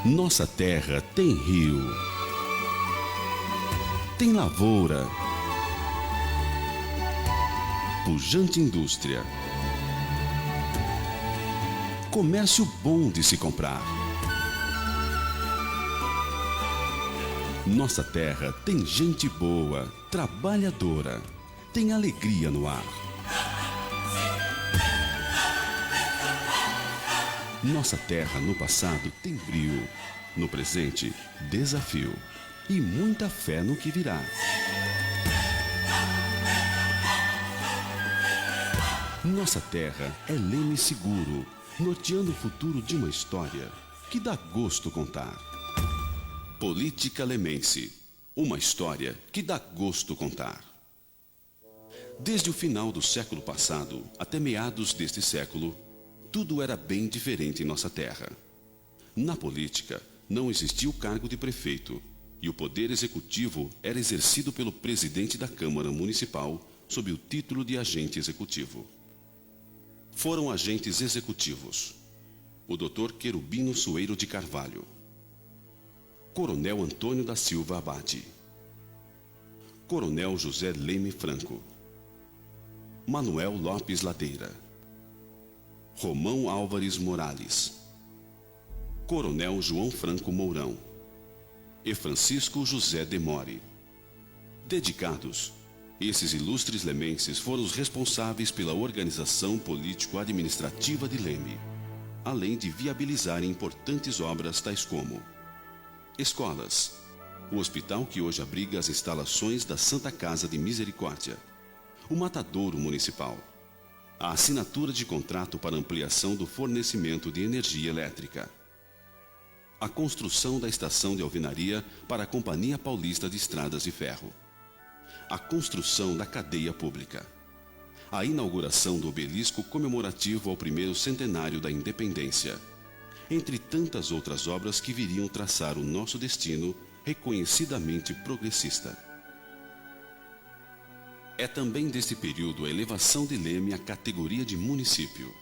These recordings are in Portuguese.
Nossa terra tem rio, tem lavoura, pujante indústria, comércio bom de se comprar. Nossa terra tem gente boa, trabalhadora, tem alegria no ar. Nossa terra no passado tem brio, no presente desafio e muita fé no que virá. Nossa terra é leme seguro, norteando o futuro de uma história que dá gosto contar. Política Lemense, uma história que dá gosto contar. Desde o final do século passado até meados deste século, tudo era bem diferente em nossa terra. Na política, não existia o cargo de prefeito e o poder executivo era exercido pelo presidente da Câmara Municipal sob o título de agente executivo. Foram agentes executivos o Dr. Querubino Sueiro de Carvalho, Coronel Antônio da Silva Abade, Coronel José Leme Franco, Manuel Lopes Ladeira, Romão Álvares Morales, Coronel João Franco Mourão e Francisco José Demore. Dedicados, esses ilustres lemenses foram os responsáveis pela organização político-administrativa de Leme, além de viabilizarem importantes obras tais como escolas, o hospital que hoje abriga as instalações da Santa Casa de Misericórdia, o matadouro municipal, a assinatura de contrato para ampliação do fornecimento de energia elétrica, a construção da estação de alvenaria para a Companhia Paulista de Estradas de Ferro, a construção da cadeia pública, a inauguração do obelisco comemorativo ao primeiro centenário da independência, entre tantas outras obras que viriam traçar o nosso destino reconhecidamente progressista. É também deste período a elevação de Leme à categoria de município.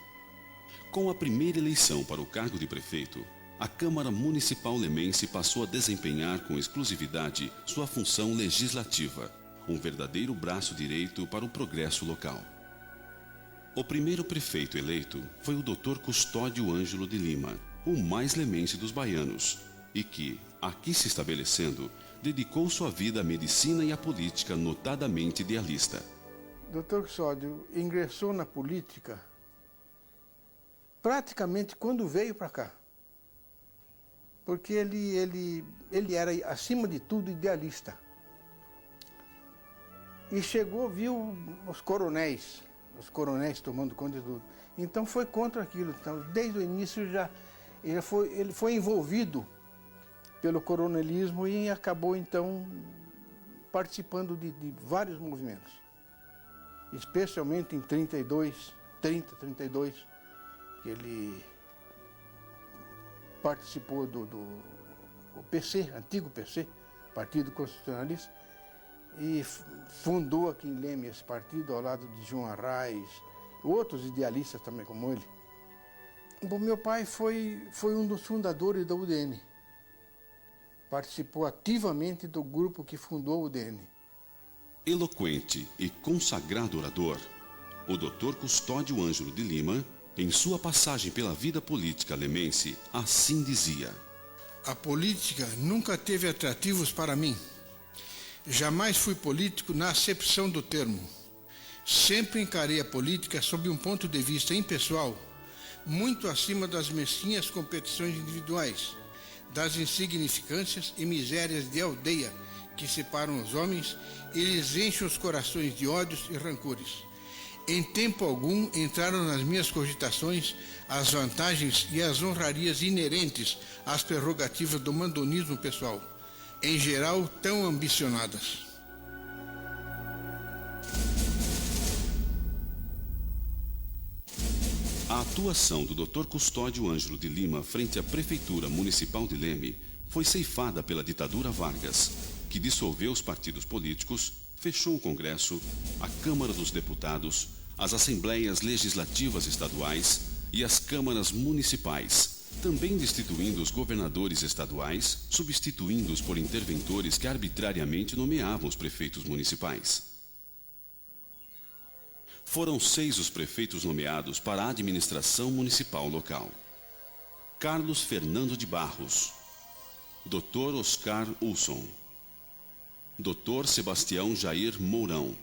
Com a primeira eleição para o cargo de prefeito, a Câmara Municipal lemense passou a desempenhar com exclusividade sua função legislativa, um verdadeiro braço direito para o progresso local. O primeiro prefeito eleito foi o Dr. Custódio Ângelo de Lima, o mais lemense dos baianos, e que, aqui se estabelecendo, dedicou sua vida à medicina e à política notadamente idealista. Dr. Custódio ingressou na política praticamente quando veio para cá, porque ele era, acima de tudo, idealista. E chegou, viu os coronéis tomando conta de tudo. Então foi contra aquilo. Então, desde o início ele foi envolvido pelo coronelismo e acabou então participando de vários movimentos. Especialmente em 32, que ele participou do PC, antigo PC, Partido Constitucionalista, e fundou aqui em Leme esse partido ao lado de João Arraes, outros idealistas também como ele. Bom, meu pai foi um dos fundadores da UDN. Participou ativamente do grupo que fundou a UDN. Eloquente e consagrado orador, o Dr. Custódio Ângelo de Lima, em sua passagem pela vida política lemense, assim dizia: a política nunca teve atrativos para mim. Jamais fui político na acepção do termo. Sempre encarei a política sob um ponto de vista impessoal, muito acima das mesquinhas competições individuais, das insignificâncias e misérias de aldeia que separam os homens e lhes enchem os corações de ódios e rancores. Em tempo algum entraram nas minhas cogitações as vantagens e as honrarias inerentes às prerrogativas do mandonismo pessoal, em geral tão ambicionadas. A atuação do Dr. Custódio Ângelo de Lima frente à Prefeitura Municipal de Leme foi ceifada pela ditadura Vargas, que dissolveu os partidos políticos, fechou o Congresso, a Câmara dos Deputados, as Assembleias Legislativas Estaduais e as Câmaras Municipais, também destituindo os governadores estaduais, substituindo-os por interventores que arbitrariamente nomeavam os prefeitos municipais. Foram 6 os prefeitos nomeados para a administração municipal local: Carlos Fernando de Barros, Dr. Oscar Ulson, Dr. Sebastião Jair Mourão,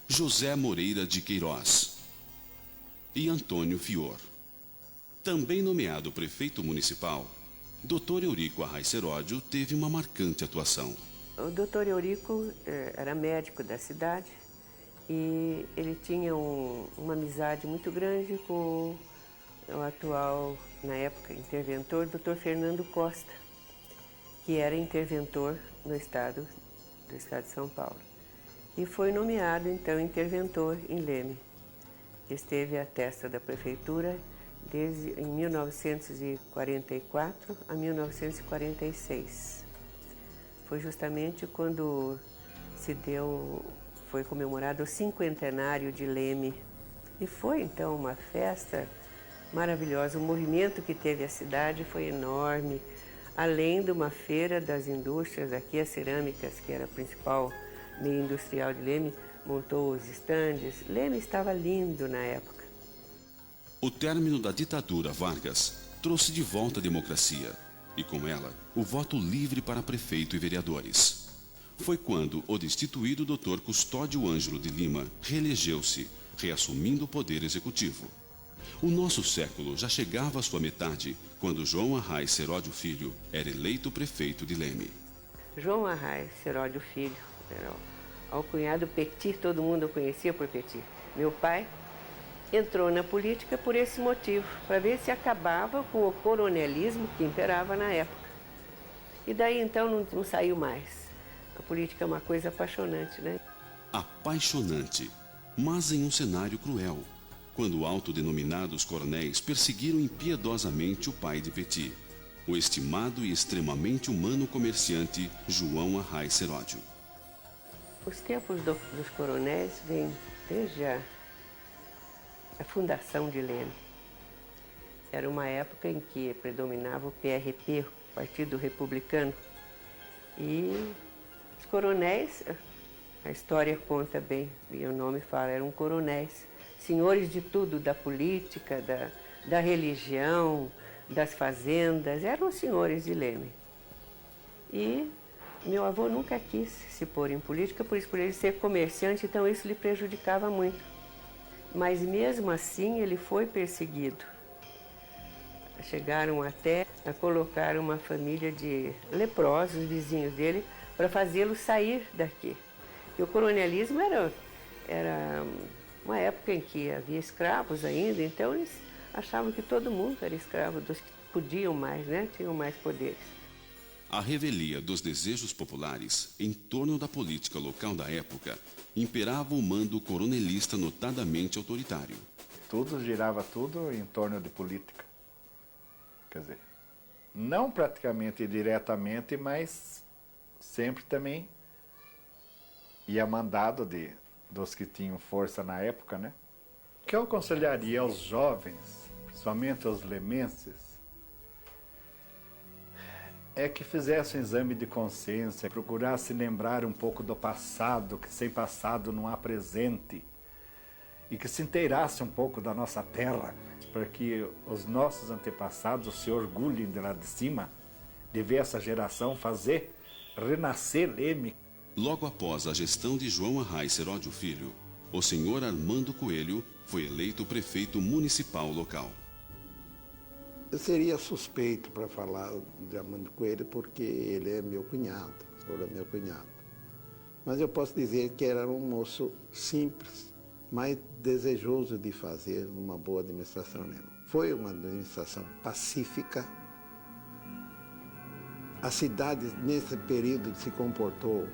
José Moreira de Queiroz e Antônio Fior. Também nomeado prefeito municipal, Dr. Eurico Arraes Seródio teve uma marcante atuação. O Dr. Eurico era médico da cidade e ele tinha uma amizade muito grande com o atual, na época, interventor, Dr. Fernando Costa, que era interventor no estado de São Paulo. E foi nomeado, então, interventor em Leme. Esteve à testa da prefeitura desde em 1944 a 1946. Foi justamente quando foi comemorado o 50º de Leme. E foi, então, uma festa maravilhosa. O movimento que teve a cidade foi enorme. Além de uma feira das indústrias, aqui as cerâmicas, que era a principal meio industrial de Leme, montou os estandes. Leme estava lindo na época. O término da ditadura Vargas trouxe de volta a democracia e, com ela, o voto livre para prefeito e vereadores. Foi quando o destituído Dr. Custódio Ângelo de Lima reelegeu-se, reassumindo o poder executivo. O nosso século já chegava à sua metade quando João Arraes Seródio Filho era eleito prefeito de Leme. João Arraes Seródio Filho, era o cunhado Petit, todo mundo o conhecia por Petit. Meu pai entrou na política por esse motivo, para ver se acabava com o coronelismo que imperava na época. E daí então não saiu mais. A política é uma coisa apaixonante, né? Apaixonante, mas em um cenário cruel, quando autodenominados coronéis perseguiram impiedosamente o pai de Petit, o estimado e extremamente humano comerciante João Arraes Seródio. Os tempos dos coronéis vêm desde a fundação de Leme. Era uma época em que predominava o PRP, o Partido Republicano. E os coronéis, a história conta bem, e o nome fala, eram coronéis, senhores de tudo, da política, da religião, das fazendas, eram senhores de Leme. E meu avô nunca quis se pôr em política, por ele ser comerciante, então isso lhe prejudicava muito. Mas mesmo assim ele foi perseguido. Chegaram até a colocar uma família de leprosos, vizinhos dele, para fazê-lo sair daqui. E o coronelismo era uma época em que havia escravos ainda, então eles achavam que todo mundo era escravo, dos que podiam mais, né? Tinham mais poderes. A revelia dos desejos populares em torno da política local da época imperava o mando coronelista notadamente autoritário. Tudo girava em torno de política. Quer dizer, não praticamente diretamente, mas sempre também ia mandado dos que tinham força na época, né? O que eu aconselharia aos jovens, principalmente aos lemenses, é que fizesse um exame de consciência, procurasse lembrar um pouco do passado, que sem passado não há presente, e que se inteirasse um pouco da nossa terra, para que os nossos antepassados se orgulhem de lá de cima, de ver essa geração fazer renascer Leme. Logo após a gestão de João Arraes Seródio Filho, o senhor Armando Coelho foi eleito prefeito municipal local. Eu seria suspeito para falar de Armando Coelho porque ele é meu cunhado, Mas eu posso dizer que era um moço simples, mas desejoso de fazer uma boa administração. Foi uma administração pacífica. A cidade, nesse período, se comportou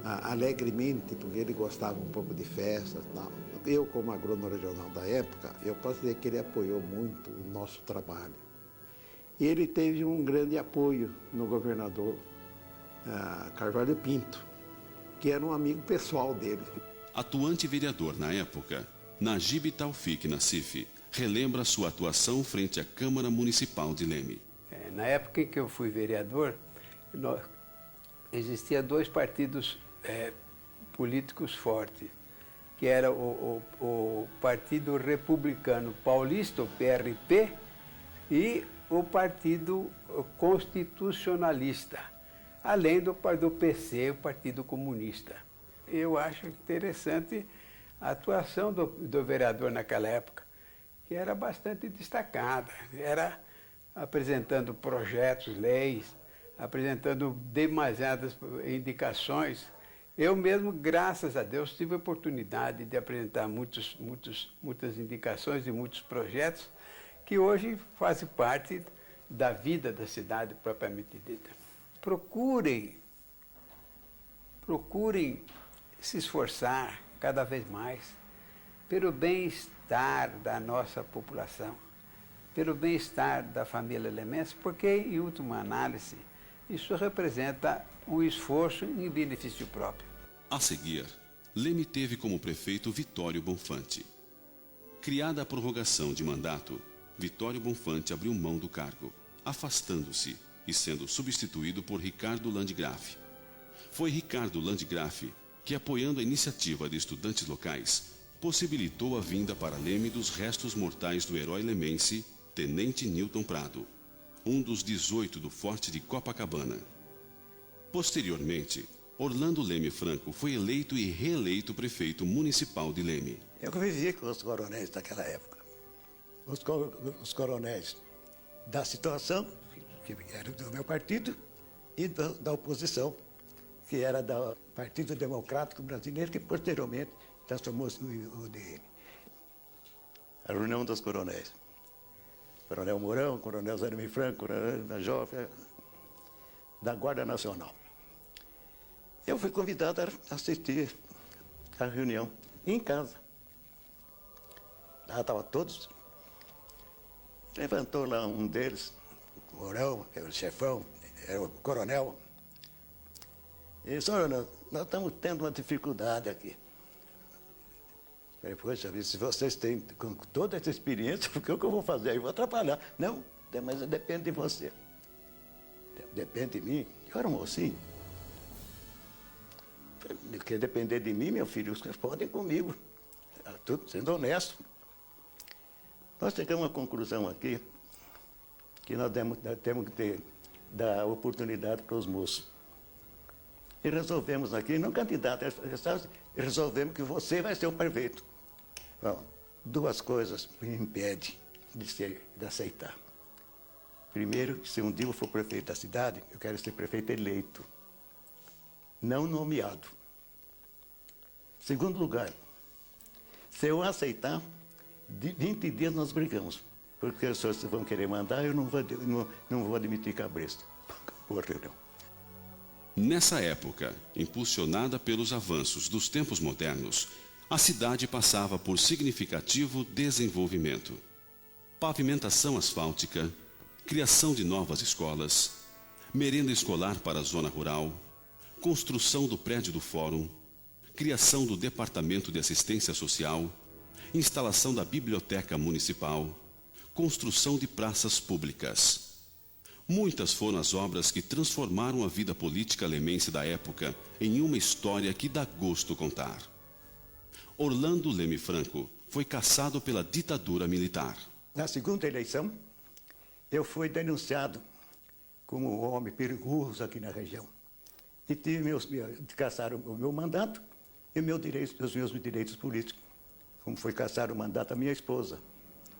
alegremente, porque ele gostava um pouco de festas e tal. Eu, como agrônomo regional da época, eu posso dizer que ele apoiou muito o nosso trabalho. E ele teve um grande apoio no governador Carvalho Pinto, que era um amigo pessoal dele. Atuante vereador na época, Najib Taufik Nassif relembra sua atuação frente à Câmara Municipal de Leme. Na época em que eu fui vereador, existia dois partidos políticos fortes, que era o Partido Republicano Paulista, o PRP, e o Partido Constitucionalista, além do PC, o Partido Comunista. Eu acho interessante a atuação do vereador naquela época, que era bastante destacada, era apresentando projetos, leis, apresentando demasiadas indicações. Eu mesmo, graças a Deus, tive a oportunidade de apresentar muitas indicações e muitos projetos que hoje fazem parte da vida da cidade propriamente dita. Procurem se esforçar cada vez mais pelo bem-estar da nossa população, pelo bem-estar da família Lemense, porque, em última análise, isso representa um esforço em benefício próprio. A seguir, Leme teve como prefeito Vitório Bonfante. Criada a prorrogação de mandato, Vitório Bonfante abriu mão do cargo, afastando-se e sendo substituído por Ricardo Landgraf. Foi Ricardo Landgraf que, apoiando a iniciativa de estudantes locais, possibilitou a vinda para Leme dos restos mortais do herói lemense, Tenente Newton Prado, um dos 18 do Forte de Copacabana. Posteriormente, Orlando Leme Franco foi eleito e reeleito prefeito municipal de Leme. Eu convivi com os coronéis daquela época. Os coronéis da situação, que era do meu partido, e da oposição, que era do Partido Democrático Brasileiro, que posteriormente transformou-se no UDN. A reunião dos coronéis. Coronel Mourão, Coronel Zé Leme Franco, Coronel da Jovem, da Guarda Nacional. Eu fui convidado a assistir à reunião em casa. Lá estavam todos. Levantou lá um deles, o Mourão, que era o chefão, era o coronel. E disse: olha, nós estamos tendo uma dificuldade aqui. Falei: poxa, se vocês têm com toda essa experiência, o que eu vou fazer? Eu vou atrapalhar. Não, mas depende de você. Depende de mim. Eu era um mocinho. Quer depender de mim, meu filho, vocês podem comigo. Tudo sendo honesto. Nós chegamos à conclusão aqui que nós temos que dar oportunidade para os moços. E resolvemos aqui, não candidato, resolvemos que você vai ser o prefeito. Bom, duas coisas me impedem de aceitar. Primeiro, se um dia eu for prefeito da cidade, eu quero ser prefeito eleito, não nomeado. Segundo lugar, se eu aceitar, de 20 dias nós brigamos. Porque as pessoas vão querer mandar, eu não vou admitir cabresto. Boa reunião. Nessa época, impulsionada pelos avanços dos tempos modernos, a cidade passava por significativo desenvolvimento. Pavimentação asfáltica, criação de novas escolas, merenda escolar para a zona rural, construção do prédio do Fórum, criação do Departamento de Assistência Social, instalação da Biblioteca Municipal, construção de praças públicas. Muitas foram as obras que transformaram a vida política lemense da época em uma história que dá gosto contar. Orlando Leme Franco foi cassado pela ditadura militar. Na segunda eleição, eu fui denunciado como um homem perigoso aqui na região. E cassaram o meu mandato e os meus direitos políticos. Como foi cassar o mandato da minha esposa,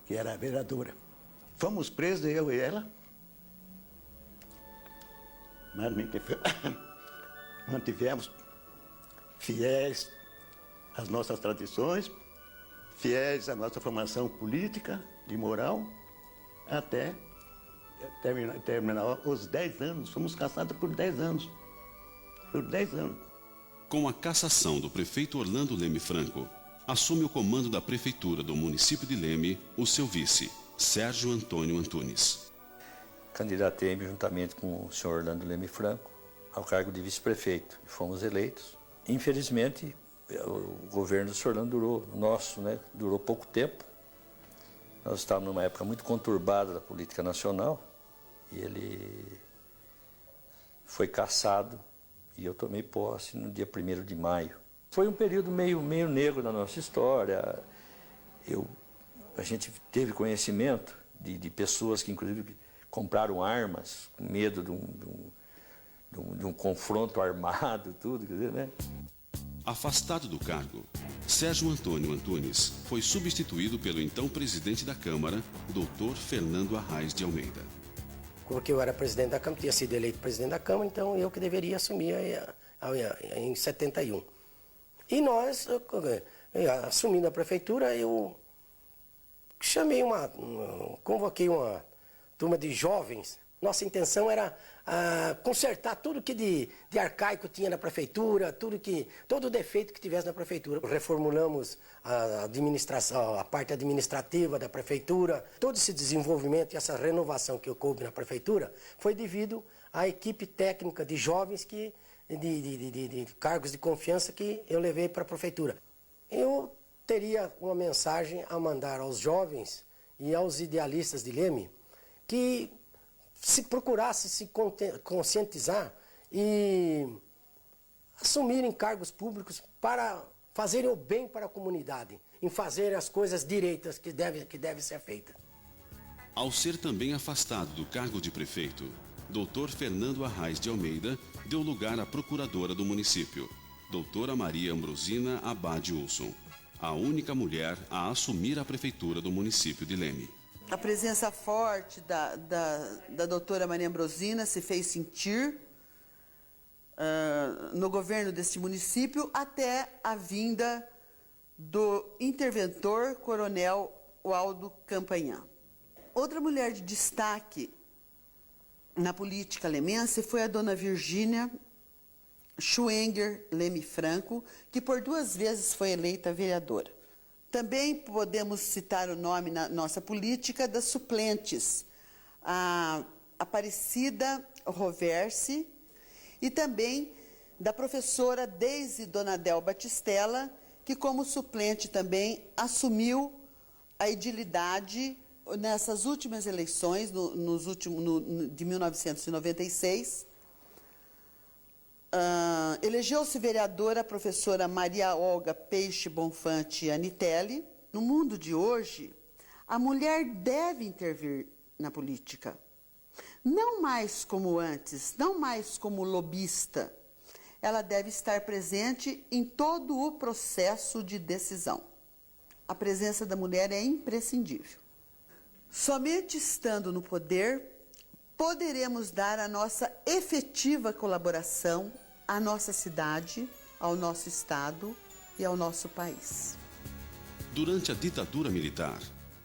que era a vereadora. Fomos presos, eu e ela. Mas mantivemos fiéis às nossas tradições, fiéis à nossa formação política e moral, até terminar os 10 anos. Fomos caçados por 10 anos. Por 10 anos. Com a cassação do prefeito Orlando Leme Franco, assume o comando da prefeitura do município de Leme o seu vice, Sérgio Antônio Antunes. Candidatei-me juntamente com o senhor Orlando Leme Franco ao cargo de vice-prefeito e fomos eleitos. Infelizmente, o governo do senhor Orlando durou pouco tempo. Nós estávamos numa época muito conturbada da política nacional e ele foi cassado e eu tomei posse no dia 1º de maio. Foi um período meio negro da nossa história. A gente teve conhecimento de pessoas que, inclusive, compraram armas com medo de um confronto armado, tudo, quer dizer, né? Afastado do cargo, Sérgio Antônio Antunes foi substituído pelo então presidente da Câmara, Dr. Fernando Arraes de Almeida. Porque eu era presidente da Câmara, tinha sido eleito presidente da Câmara, então eu que deveria assumir em 71. E nós, assumindo a prefeitura, eu convoquei uma turma de jovens. Nossa intenção era consertar tudo que de arcaico tinha na prefeitura, todo defeito que tivesse na prefeitura. Reformulamos a administração, a parte administrativa da prefeitura. Todo esse desenvolvimento e essa renovação que ocorreu na prefeitura foi devido à equipe técnica de jovens de cargos de confiança que eu levei para a prefeitura. Eu teria uma mensagem a mandar aos jovens e aos idealistas de Leme que se procurasse se conscientizar e assumirem cargos públicos para fazerem o bem para a comunidade, em fazer as coisas direitas que deve ser feitas. Ao ser também afastado do cargo de prefeito, Dr. Fernando Arraes de Almeida deu lugar à procuradora do município, doutora Maria Ambrosina Abade Wilson, a única mulher a assumir a prefeitura do município de Leme. A presença forte da doutora Maria Ambrosina se fez sentir no governo deste município até a vinda do interventor coronel Waldo Campanhã. Outra mulher de destaque na política lemense foi a dona Virgínia Schwenger Leme Franco, que por 2 vezes foi eleita vereadora. Também podemos citar o nome na nossa política das suplentes, a Aparecida Roversi e também da professora Deise Donadel Batistella, que como suplente também assumiu a edilidade nessas últimas eleições, de 1996. Elegeu-se vereadora a professora Maria Olga Peixe Bonfante Anitelli. No mundo de hoje, a mulher deve intervir na política. Não mais como antes, não mais como lobista. Ela deve estar presente em todo o processo de decisão. A presença da mulher é imprescindível. Somente estando no poder, poderemos dar a nossa efetiva colaboração à nossa cidade, ao nosso estado e ao nosso país. Durante a ditadura militar,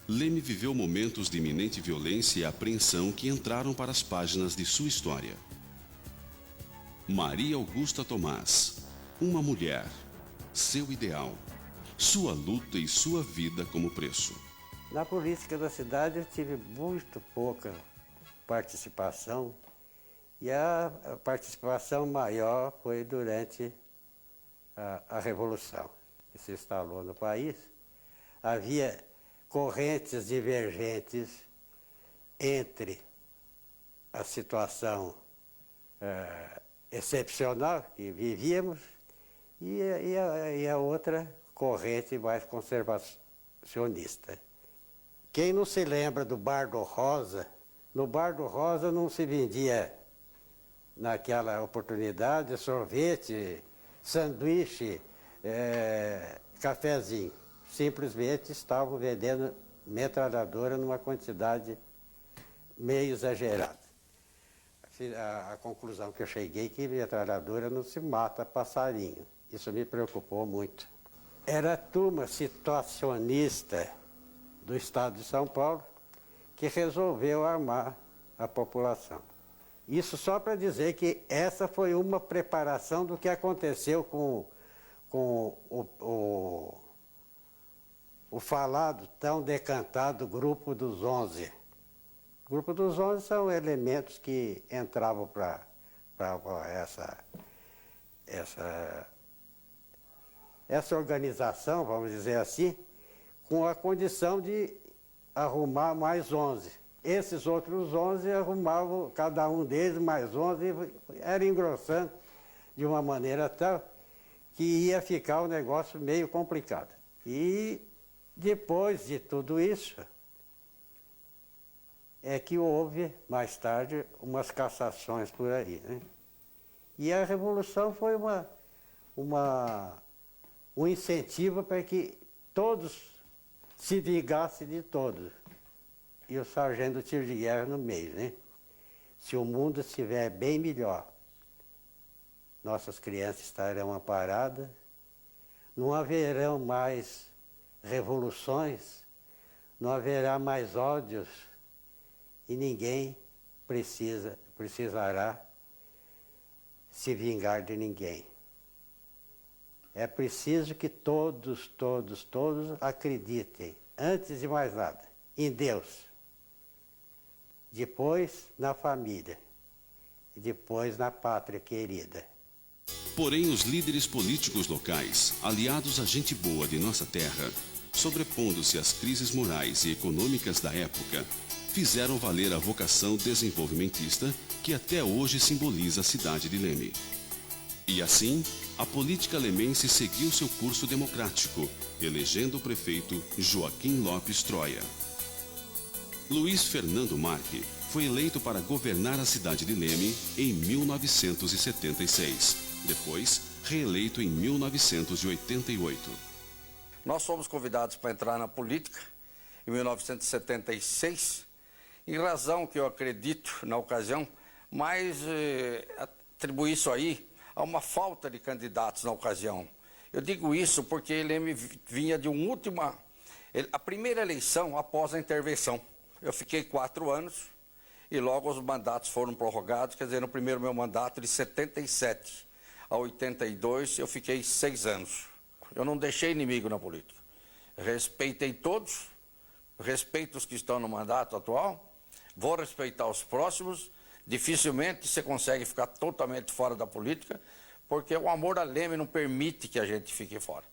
Leme viveu momentos de iminente violência e apreensão que entraram para as páginas de sua história. Maria Augusta Tomás, uma mulher, seu ideal, sua luta e sua vida como preço. Na política da cidade eu tive muito pouca participação e a participação maior foi durante a Revolução que se instalou no país. Havia correntes divergentes entre a situação excepcional que vivíamos e a outra corrente mais conservacionista. Quem não se lembra do Bar do Rosa? No Bar do Rosa não se vendia, naquela oportunidade, sorvete, sanduíche, cafezinho. Simplesmente estavam vendendo metralhadora numa quantidade meio exagerada. A conclusão que eu cheguei é que metralhadora não se mata passarinho. Isso me preocupou muito. Era a turma situacionista do estado de São Paulo que resolveu armar a população. Isso só para dizer que essa foi uma preparação do que aconteceu com o falado, tão decantado Grupo dos 11. O Grupo dos 11 são elementos que entravam para essa organização, vamos dizer assim, com a condição de arrumar mais 11. Esses outros 11 arrumavam, cada um deles mais 11, era engrossando de uma maneira tal que ia ficar um negócio meio complicado. E depois de tudo isso, é que houve, mais tarde, umas cassações por aí, né? E a Revolução foi um incentivo para que todos se vingassem de todos. E o sargento do tiro de guerra no meio, né? Se o mundo estiver bem melhor, nossas crianças estarão amparadas, não haverão mais revoluções, não haverá mais ódios e ninguém precisará se vingar de ninguém. É preciso que todos acreditem, antes de mais nada, em Deus, depois na família e depois na pátria querida. Porém, os líderes políticos locais, aliados à gente boa de nossa terra, sobrepondo-se às crises morais e econômicas da época, fizeram valer a vocação desenvolvimentista que até hoje simboliza a cidade de Leme. E assim, a política lemense seguiu seu curso democrático, elegendo o prefeito Joaquim Lopes Troia. Luiz Fernando Marque foi eleito para governar a cidade de Leme em 1976, depois reeleito em 1988. Nós fomos convidados para entrar na política em 1976, em razão que eu acredito, na ocasião, mas atribuí isso aí a uma falta de candidatos na ocasião. Eu digo isso porque ele vinha de a primeira eleição após a intervenção. Eu fiquei 4 anos e logo os mandatos foram prorrogados, quer dizer, no primeiro meu mandato, de 77 a 82, eu fiquei 6 anos. Eu não deixei inimigo na política. Respeitei todos, respeito os que estão no mandato atual, vou respeitar os próximos. Dificilmente você consegue ficar totalmente fora da política, porque o amor a Leme não permite que a gente fique fora.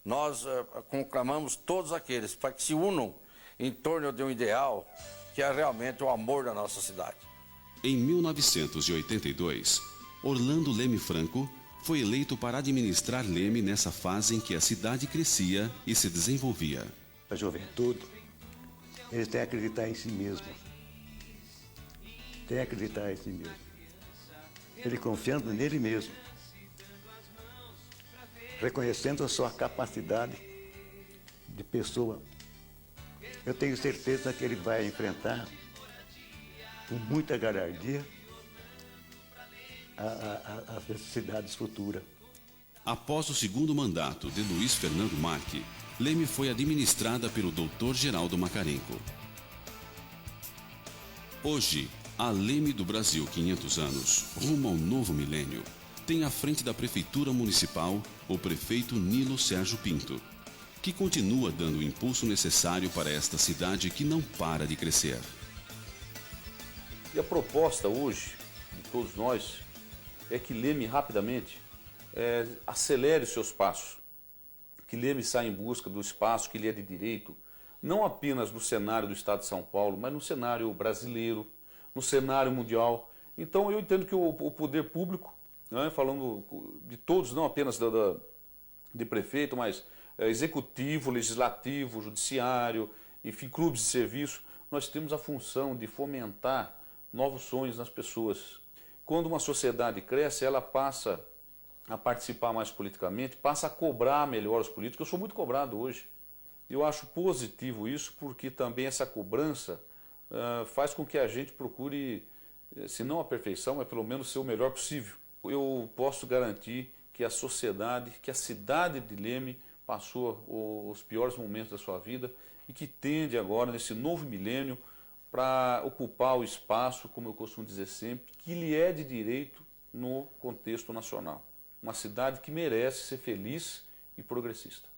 Nós conclamamos todos aqueles para que se unam em torno de um ideal que é realmente o amor da nossa cidade. Em 1982, Orlando Leme Franco foi eleito para administrar Leme nessa fase em que a cidade crescia e se desenvolvia. A juventude, eles têm que acreditar em si mesmo. Tem que acreditar em si mesmo. Ele confiando nele mesmo. Reconhecendo a sua capacidade de pessoa. Eu tenho certeza que ele vai enfrentar com muita galhardia as necessidades futuras. Após o segundo mandato de Luiz Fernando Marque, Leme foi administrada pelo Dr. Geraldo Macarenco. Hoje, a Leme do Brasil 500 anos, rumo ao novo milênio, tem à frente da Prefeitura Municipal o prefeito Nilo Sérgio Pinto, que continua dando o impulso necessário para esta cidade que não para de crescer. E a proposta hoje, de todos nós, é que Leme rapidamente acelere os seus passos, que Leme saia em busca do espaço que lhe é de direito, não apenas no cenário do Estado de São Paulo, mas no cenário brasileiro, no cenário mundial. Então eu entendo que o poder público, né, falando de todos, não apenas de prefeito, mas executivo, legislativo, judiciário, enfim, clubes de serviço, nós temos a função de fomentar novos sonhos nas pessoas. Quando uma sociedade cresce, ela passa a participar mais politicamente, passa a cobrar melhor os políticos. Eu sou muito cobrado hoje. Eu acho positivo isso, porque também essa cobrança faz com que a gente procure, se não a perfeição, mas pelo menos ser o melhor possível. Eu posso garantir que a sociedade, que a cidade de Leme passou os piores momentos da sua vida e que tende agora, nesse novo milênio, para ocupar o espaço, como eu costumo dizer sempre, que lhe é de direito no contexto nacional. Uma cidade que merece ser feliz e progressista.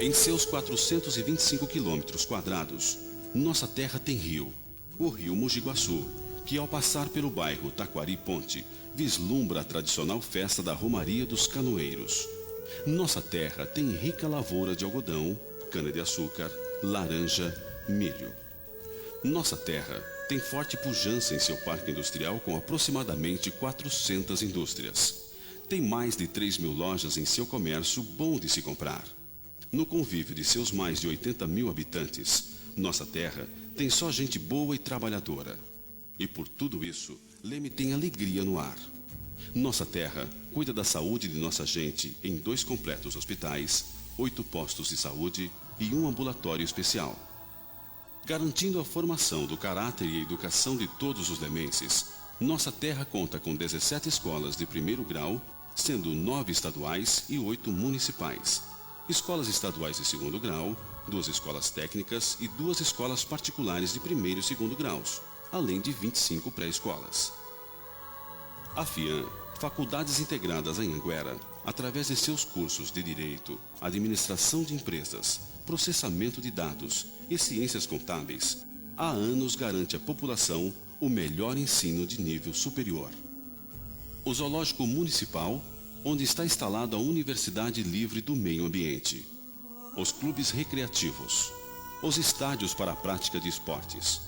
Em seus 425 quilômetros quadrados, nossa terra tem rio, o rio Mojiguaçu, que ao passar pelo bairro Taquari Ponte, vislumbra a tradicional festa da Romaria dos Canoeiros. Nossa terra tem rica lavoura de algodão, cana-de-açúcar, laranja, milho. Nossa terra tem forte pujança em seu parque industrial com aproximadamente 400 indústrias. Tem mais de 3.000 lojas em seu comércio bom de se comprar. No convívio de seus mais de 80 mil habitantes, nossa terra tem só gente boa e trabalhadora. E por tudo isso, Leme tem alegria no ar. Nossa terra cuida da saúde de nossa gente em 2 completos hospitais, 8 postos de saúde e um ambulatório especial. Garantindo a formação do caráter e a educação de todos os lemenses, nossa terra conta com 17 escolas de 1º grau, sendo 9 estaduais e 8 municipais. Escolas estaduais de 2º grau, 2 escolas técnicas e 2 escolas particulares de 1º e 2º graus, além de 25 pré-escolas. A FIAM, Faculdades Integradas em Anguera, através de seus cursos de Direito, Administração de Empresas, Processamento de Dados e Ciências Contábeis, há anos garante à população o melhor ensino de nível superior. O Zoológico Municipal, onde está instalada a Universidade Livre do Meio Ambiente. Os clubes recreativos. Os estádios para a prática de esportes.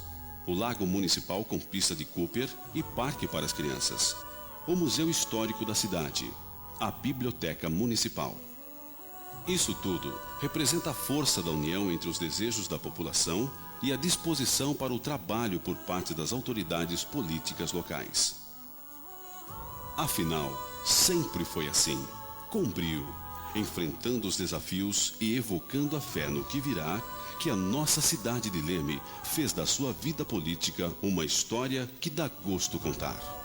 O Lago Municipal com pista de Cooper e parque para as crianças. O Museu Histórico da cidade. A Biblioteca Municipal. Isso tudo representa a força da união entre os desejos da população e a disposição para o trabalho por parte das autoridades políticas locais. Afinal, sempre foi assim, com brio, enfrentando os desafios e evocando a fé no que virá, que a nossa cidade de Leme fez da sua vida política uma história que dá gosto contar.